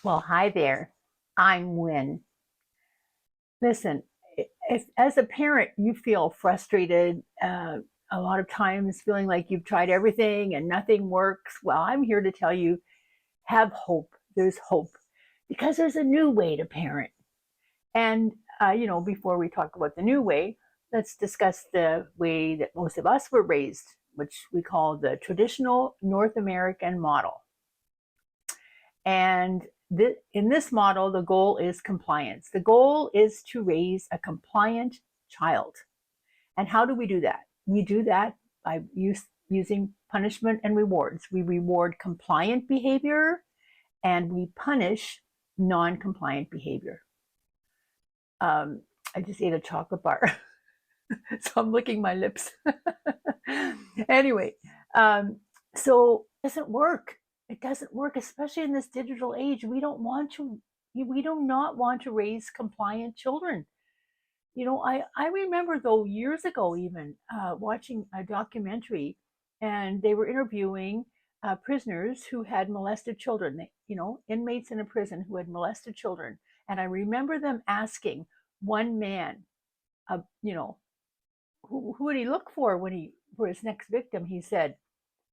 Well, hi there. I'm Win. Listen, if as a parent you feel frustrated, a lot of times feeling like you've tried everything and nothing works, well, I'm here to tell you have hope. There's hope because there's a new way to parent. And, before we talk about the new way, let's discuss the way that most of us were raised, which we call the traditional North American model. And in this model, the goal is compliance. The goal is to raise a compliant child. And how do we do that? We do that by using punishment and rewards. We reward compliant behavior and we punish non compliant behavior. I just ate a chocolate bar, so I'm licking my lips. Anyway, um, so it doesn't work. It doesn't work, especially in this digital age. We do not want to raise compliant children. I remember though years ago even watching a documentary, and they were interviewing prisoners who had molested children. Inmates in a prison who had molested children, and I remember them asking one man, uh, you know, who would he look for for his next victim? He said,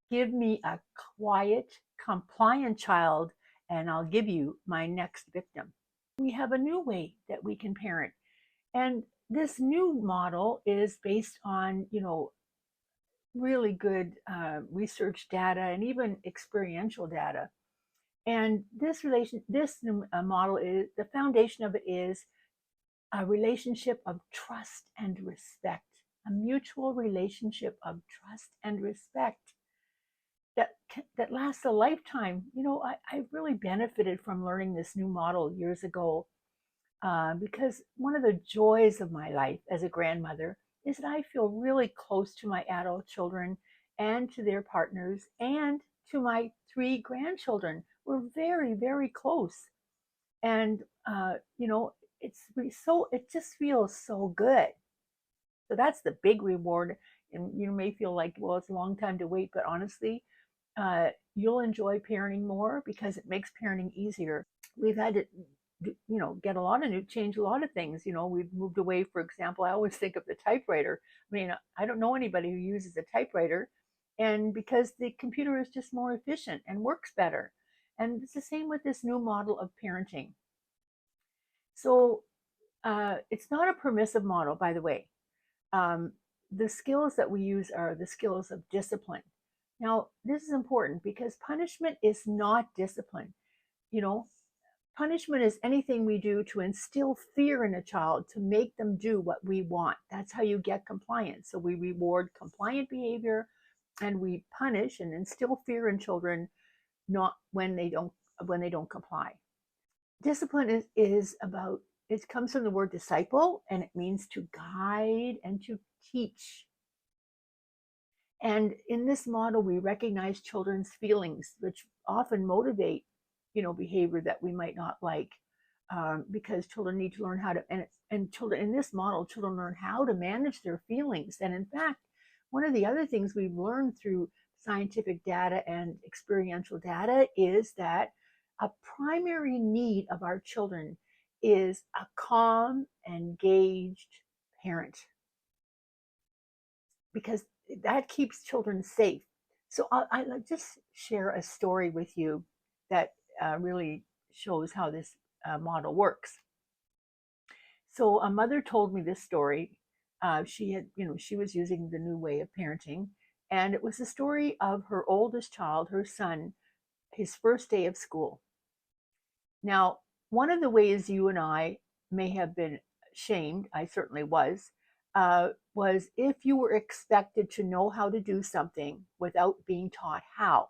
"Give me a quiet, compliant child, and I'll give you my next victim." We have a new way that we can parent. And this new model is based on, really good research data and even experiential data. And this model is the foundation of it is a relationship of trust and respect, a mutual relationship of trust and respect that lasts a lifetime. I really benefited from learning this new model years ago because one of the joys of my life as a grandmother is that I feel really close to my adult children and to their partners and to my three grandchildren. We're very, very close. And, it just feels so good. So that's the big reward. And you may feel like, well, it's a long time to wait, but honestly, you'll enjoy parenting more because it makes parenting easier. We've had to, get a lot of change a lot of things. We've moved away. For example, I always think of the typewriter. I mean, I don't know anybody who uses a typewriter, and because the computer is just more efficient and works better. And it's the same with this new model of parenting. So it's not a permissive model, by the way. Um, the skills that we use are the skills of discipline. Now, this is important because punishment is not discipline. You know, Punishment is anything we do to instill fear in a child to make them do what we want. That's how you get compliance. So we reward compliant behavior and we punish and instill fear in children not when they don't comply. Discipline is about it comes from the word disciple and it means to guide and to teach. And in this model, we recognize children's feelings, which often motivate, behavior that we might not like, because children need to learn how to, and children in this model, children learn how to manage their feelings. And in fact, one of the other things we've learned through scientific data and experiential data is that a primary need of our children is a calm, engaged parent because that keeps children safe. So I'll just share a story with you that really shows how this model works. So a mother told me this story. She was using the new way of parenting, and it was the story of her oldest child, her son, his first day of school. Now, one of the ways you and I may have been shamed, I certainly was if you were expected to know how to do something without being taught how.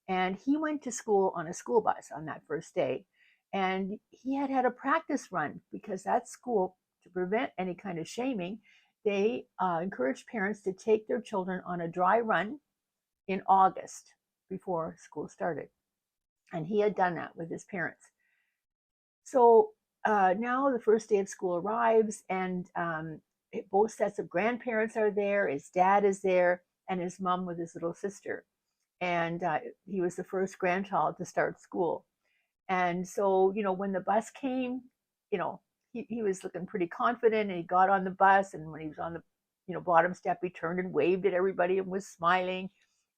And he went to school on a school bus on that first day. And he had had a practice run because that school, to prevent any kind of shaming, they encouraged parents to take their children on a dry run in August before school started. And he had done that with his parents. So now the first day of school arrives, and both sets of grandparents are there. His dad is there, and his mom with his little sister. And he was the first grandchild to start school. And so, when the bus came, you know, he was looking pretty confident, and he got on the bus. And when he was on the, bottom step, he turned and waved at everybody and was smiling.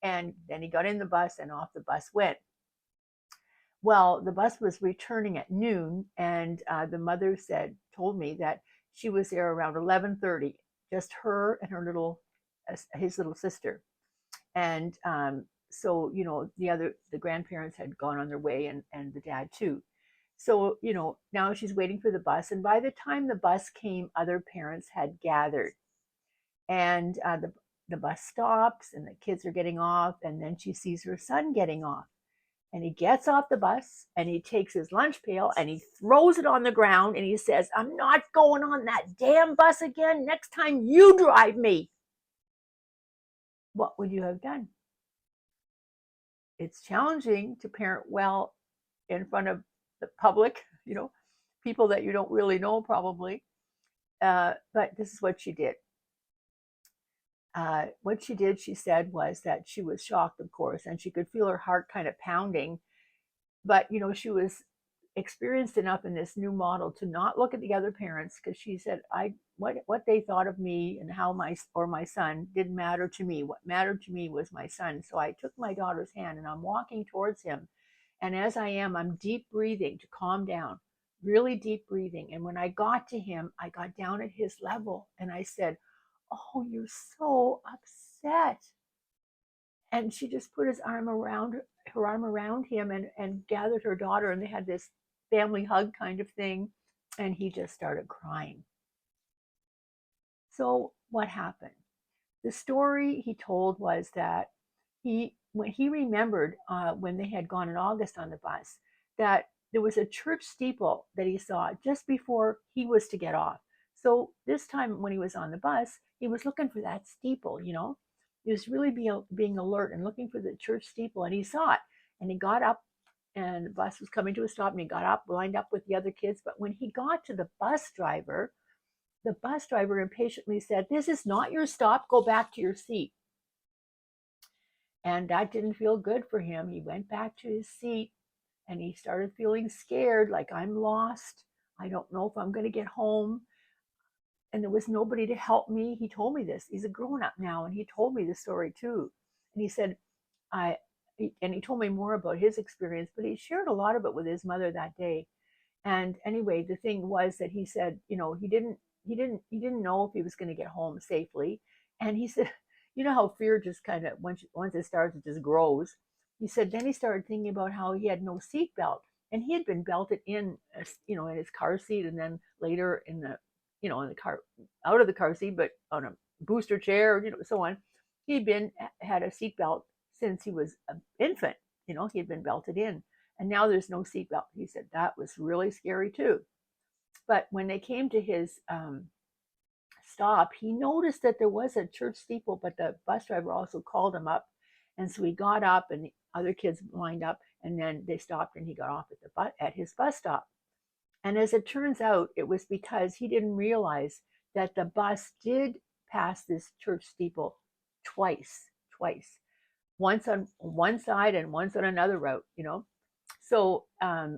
And then he got in the bus, and off the bus went. Well, the bus was returning at noon, and the mother told me that she was there around 11:30, just her and his little sister. And so, the grandparents had gone on their way, and the dad too. So, now she's waiting for the bus, and by the time the bus came, other parents had gathered. And the bus stops, and the kids are getting off, and then she sees her son getting off. And he gets off the bus, and he takes his lunch pail and he throws it on the ground, and he says, "I'm not going on that damn bus again. Next time you drive me." What would you have done? It's challenging to parent well in front of the public, people that you don't really know probably. But this is what she did. What she did, she said, was that she was shocked, of course, and she could feel her heart kind of pounding. But, she was experienced enough in this new model to not look at the other parents, because she said, what they thought of me and how my son didn't matter to me. What mattered to me was my son. So I took my daughter's hand, and I'm walking towards him. And as I'm deep breathing to calm down, really deep breathing. And when I got to him, I got down at his level, and I said, "Oh, you're so upset." And she just put her arm around him, and gathered her daughter, and they had this family hug kind of thing. And he just started crying. So what happened? The story he told was that when he remembered, when they had gone in August on the bus, that there was a church steeple that he saw just before he was to get off. So this time when he was on the bus, he was looking for that steeple. He was really being alert and looking for the church steeple, and he saw it. And he got up, and the bus was coming to a stop, and he got up, lined up with the other kids. But when he got to the bus driver impatiently said, "This is not your stop. Go back to your seat." And that didn't feel good for him. He went back to his seat, and he started feeling scared, like, "I'm lost. I don't know if I'm going to get home." And there was nobody to help me. He told me this. He's a grown up now, and he told me the story too. And he said, he told me more about his experience, but he shared a lot of it with his mother that day. And anyway, the thing was that he said, he didn't know if he was going to get home safely. And he said, how fear just kind of, once it starts, it just grows. He said, then he started thinking about how he had no seat belt, and he had been belted in, in his car seat, and then later in the, in the car, out of the car seat, but on a booster chair, so on. Had a seat belt since he was an infant. He had been belted in, and now there's no seat belt. He said that was really scary too. But when they came to his stop, he noticed that there was a church steeple, but the bus driver also called him up. And so he got up, and the other kids lined up, and then they stopped, and he got off at his bus stop. And as it turns out, it was because he didn't realize that the bus did pass this church steeple twice, once on one side and once on another route, So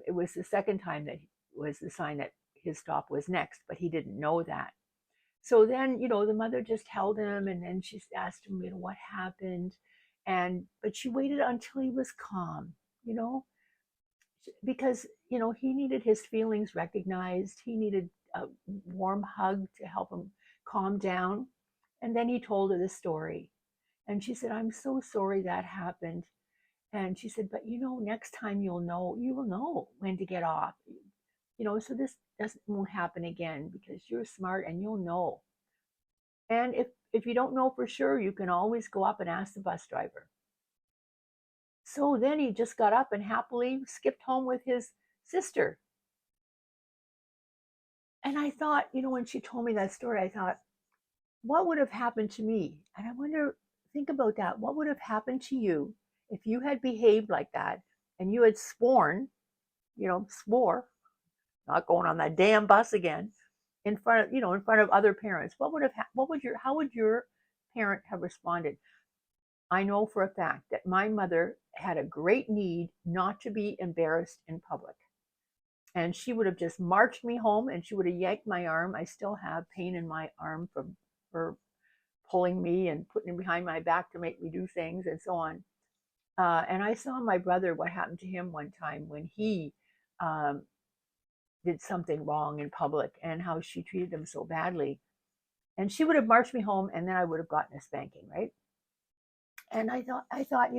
it was the second time that was the sign that his stop was next, but he didn't know that. So then, the mother just held him, and then she asked him, what happened. But she waited until he was calm, because, he needed his feelings recognized. He needed a warm hug to help him calm down. And then he told her the story. And she said, "I'm so sorry that happened." And she said, "But next time you will know when to get off. So this won't happen again, because you're smart and you'll know. And if you don't know for sure, you can always go up and ask the bus driver." So then he just got up and happily skipped home with his sister. And I thought, when she told me that story, I thought, what would have happened to me? And I wonder, think about that. What would have happened to you if you had behaved like that, and you had swore, not going on that damn bus again, in front of other parents? How would your parent have responded? I know for a fact that my mother had a great need not to be embarrassed in public. And she would have just marched me home and she would have yanked my arm. I still have pain in my arm from her pulling me and putting it behind my back to make me do things and so on. And I saw my brother, what happened to him one time when he um, did something wrong in public and how she treated him so badly. And she would have marched me home and then I would have gotten a spanking, right? And I thought,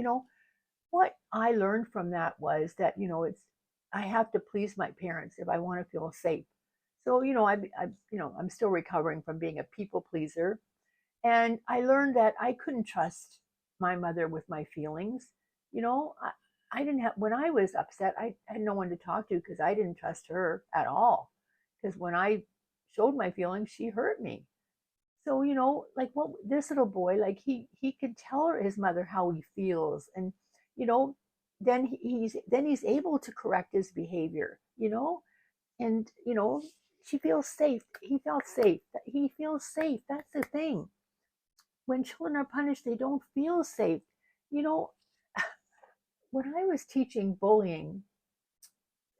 what I learned from that was that, I have to please my parents if I want to feel safe. So, I'm still recovering from being a people pleaser. And I learned that I couldn't trust my mother with my feelings. I didn't have, when I was upset, I had no one to talk to because I didn't trust her at all. Because when I showed my feelings, she hurt me. So, like what this little boy, like he could tell her his mother how he feels. And, you know, then he's able to correct his behavior. And, she feels safe. He felt safe. He feels safe. That's the thing. When children are punished, they don't feel safe. You know, when I was teaching bullying,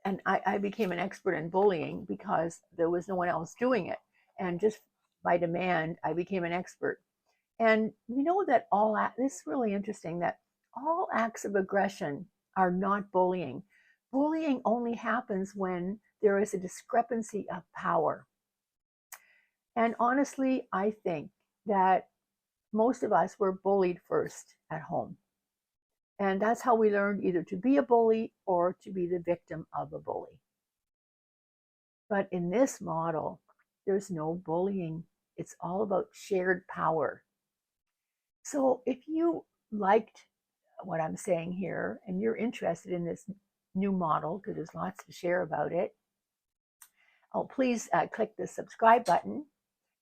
and I became an expert in bullying because there was no one else doing it. And just by demand, I became an expert. And we know that this is really interesting that all acts of aggression are not bullying. Bullying only happens when there is a discrepancy of power. And honestly, I think that most of us were bullied first at home. And that's how we learned either to be a bully or to be the victim of a bully. But in this model, there's no bullying. It's all about shared power. So if you liked what I'm saying here and you're interested in this new model, because there's lots to share about it, please click the subscribe button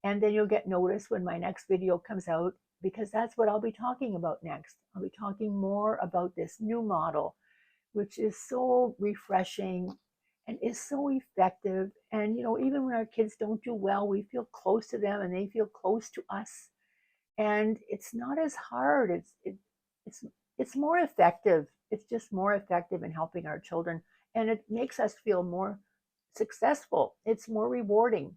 and then you'll get notice when my next video comes out, because that's what I'll be talking about next. I'll be talking more about this new model, which is so refreshing and is so effective. And even when our kids don't do well, we feel close to them and they feel close to us. And it's not as hard. It's more effective. It's just more effective in helping our children, and it makes us feel more successful. It's more rewarding.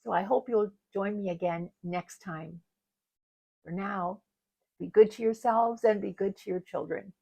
So I hope you'll join me again next time. For now, be good to yourselves and be good to your children.